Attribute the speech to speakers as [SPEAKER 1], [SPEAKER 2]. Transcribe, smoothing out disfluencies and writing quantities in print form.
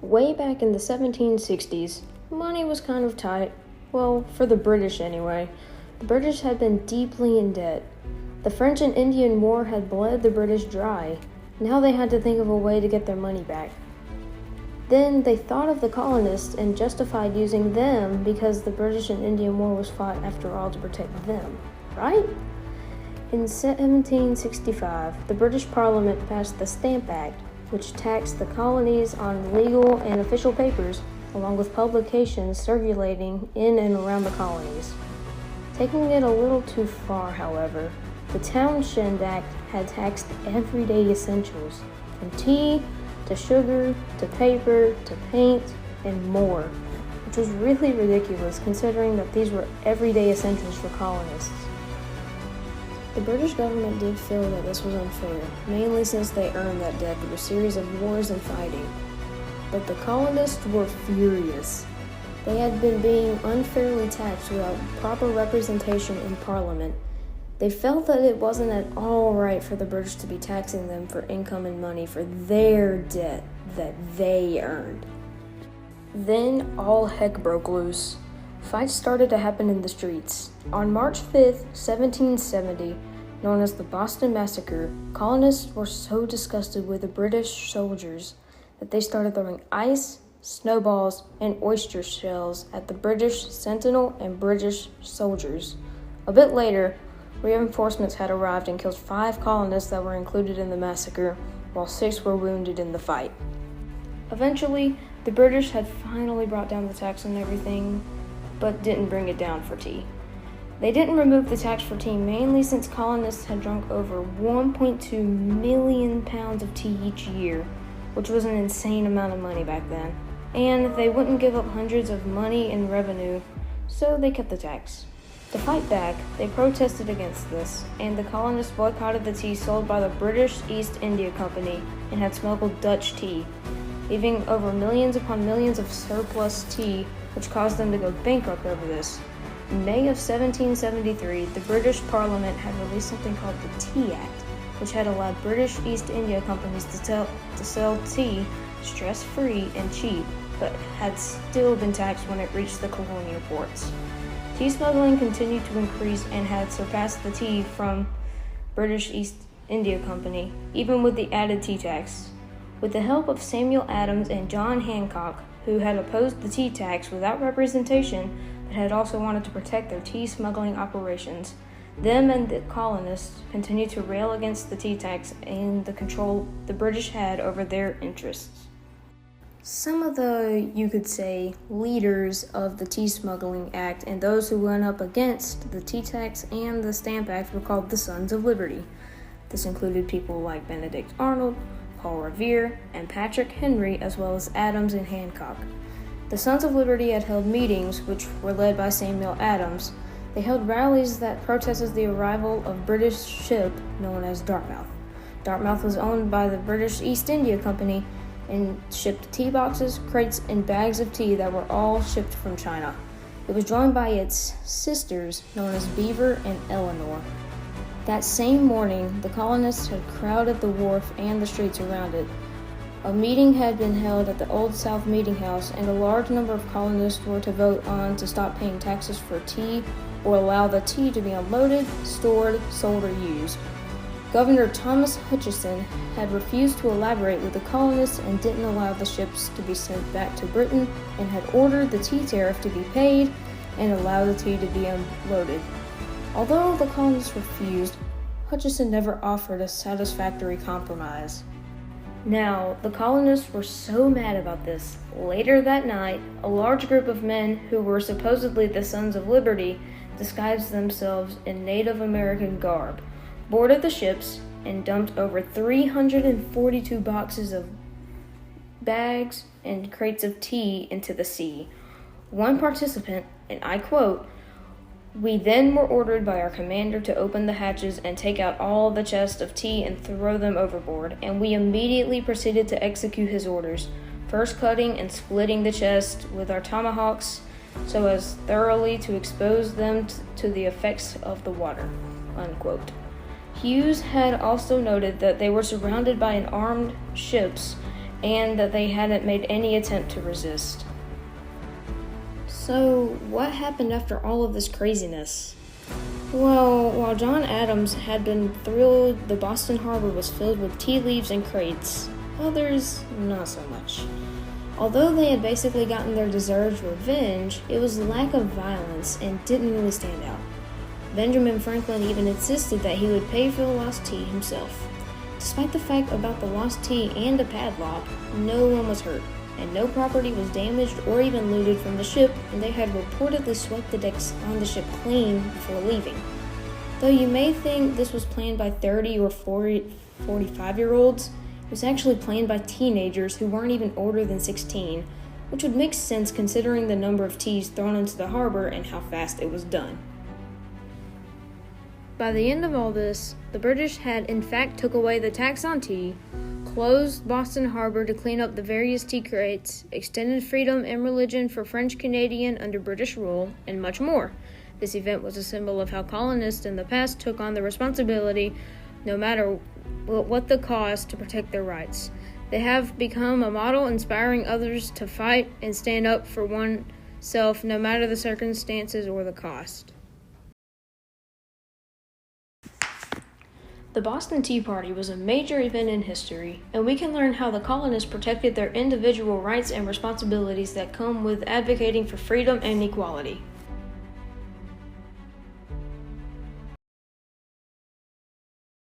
[SPEAKER 1] Way back in the 1760s, money was kind of tight. Well, for the British anyway. The British had been deeply in debt. The French and Indian War had bled the British dry. Now they had to think of a way to get their money back. Then they thought of the colonists and justified using them because the British and Indian War was fought after all to protect them, right? In 1765, the British Parliament passed the Stamp Act, which taxed the colonies on legal and official papers, along with publications circulating in and around the colonies. Taking it a little too far, however, the Townshend Act had taxed everyday essentials, from tea to sugar to paper to paint and more, which was really ridiculous considering that these were everyday essentials for colonists. The British government did feel that this was unfair, mainly since they earned that debt through a series of wars and fighting. But the colonists were furious. They had been being unfairly taxed without proper representation in Parliament. They felt that it wasn't at all right for the British to be taxing them for income and money for their debt that they earned. Then all heck broke loose. Fights started to happen in the streets. On March 5th, 1770, known as the Boston Massacre, colonists were so disgusted with the British soldiers that they started throwing ice, snowballs, and oyster shells at the British Sentinel and British soldiers. A bit later, reinforcements had arrived and killed 5 colonists that were included in the massacre, while 6 were wounded in the fight. Eventually, the British had finally brought down the tax on everything, but didn't bring it down for tea. They didn't remove the tax for tea mainly since colonists had drunk over 1.2 million pounds of tea each year, which was an insane amount of money back then, and they wouldn't give up hundreds of money in revenue, so they kept the tax. To fight back, they protested against this, and the colonists boycotted the tea sold by the British East India Company and had smuggled Dutch tea, leaving over millions upon millions of surplus tea, which caused them to go bankrupt over this. In May of 1773, the British Parliament had released something called the Tea Act, which had allowed British East India companies to sell tea stress-free and cheap, but had still been taxed when it reached the colonial ports. Tea smuggling continued to increase and had surpassed the tea from British East India Company, even with the added tea tax. With the help of Samuel Adams and John Hancock, who had opposed the tea tax without representation, but had also wanted to protect their tea smuggling operations, them and the colonists continued to rail against the tea tax and the control the British had over their interests. Some of the, you could say, leaders of the Tea Smuggling Act and those who went up against the tea tax and the Stamp Act were called the Sons of Liberty. This included people like Benedict Arnold, Paul Revere, and Patrick Henry, as well as Adams and Hancock. The Sons of Liberty had held meetings, which were led by Samuel Adams. They held rallies that protested the arrival of British ship known as Dartmouth. Dartmouth was owned by the British East India Company and shipped tea boxes, crates, and bags of tea that were all shipped from China. It was joined by its sisters, known as Beaver and Eleanor. That same morning, the colonists had crowded the wharf and the streets around it. A meeting had been held at the Old South Meeting House, and a large number of colonists were to vote on to stop paying taxes for tea or allow the tea to be unloaded, stored, sold, or used. Governor Thomas Hutchinson had refused to elaborate with the colonists and didn't allow the ships to be sent back to Britain, and had ordered the tea tariff to be paid and allow the tea to be unloaded. Although the colonists refused, Hutchinson never offered a satisfactory compromise. Now, the colonists were so mad about this. Later that night, a large group of men who were supposedly the Sons of Liberty disguised themselves in Native American garb, boarded the ships, and dumped over 342 boxes of bags and crates of tea into the sea. One participant, and I quote, "We then were ordered by our commander to open the hatches and take out all the chests of tea and throw them overboard, and we immediately proceeded to execute his orders, first cutting and splitting the chest with our tomahawks so as thoroughly to expose them to the effects of the water." Unquote. Hughes had also noted that they were surrounded by armed ships and that they hadn't made any attempt to resist. So, what happened after all of this craziness? Well, while John Adams had been thrilled the Boston harbor was filled with tea leaves and crates, others not so much. Although they had basically gotten their deserved revenge, it was lack of violence and didn't really stand out. Benjamin Franklin even insisted that he would pay for the lost tea himself. Despite the fact about the lost tea and the padlock, no one was hurt, and no property was damaged or even looted from the ship, and they had reportedly swept the decks on the ship clean before leaving. Though you may think this was planned by 30 or 45-year-olds, it was actually planned by teenagers who weren't even older than 16, which would make sense considering the number of teas thrown into the harbor and how fast it was done. By the end of all this, the British had in fact took away the tax on tea, closed Boston Harbor to clean up the various tea crates, extended freedom and religion for French Canadian under British rule, and much more. This event was a symbol of how colonists in the past took on the responsibility, no matter what the cost, to protect their rights. They have become a model inspiring others to fight and stand up for oneself no matter the circumstances or the cost. The Boston Tea Party was a major event in history, and we can learn how the colonists protected their individual rights and responsibilities that come with advocating for freedom and equality.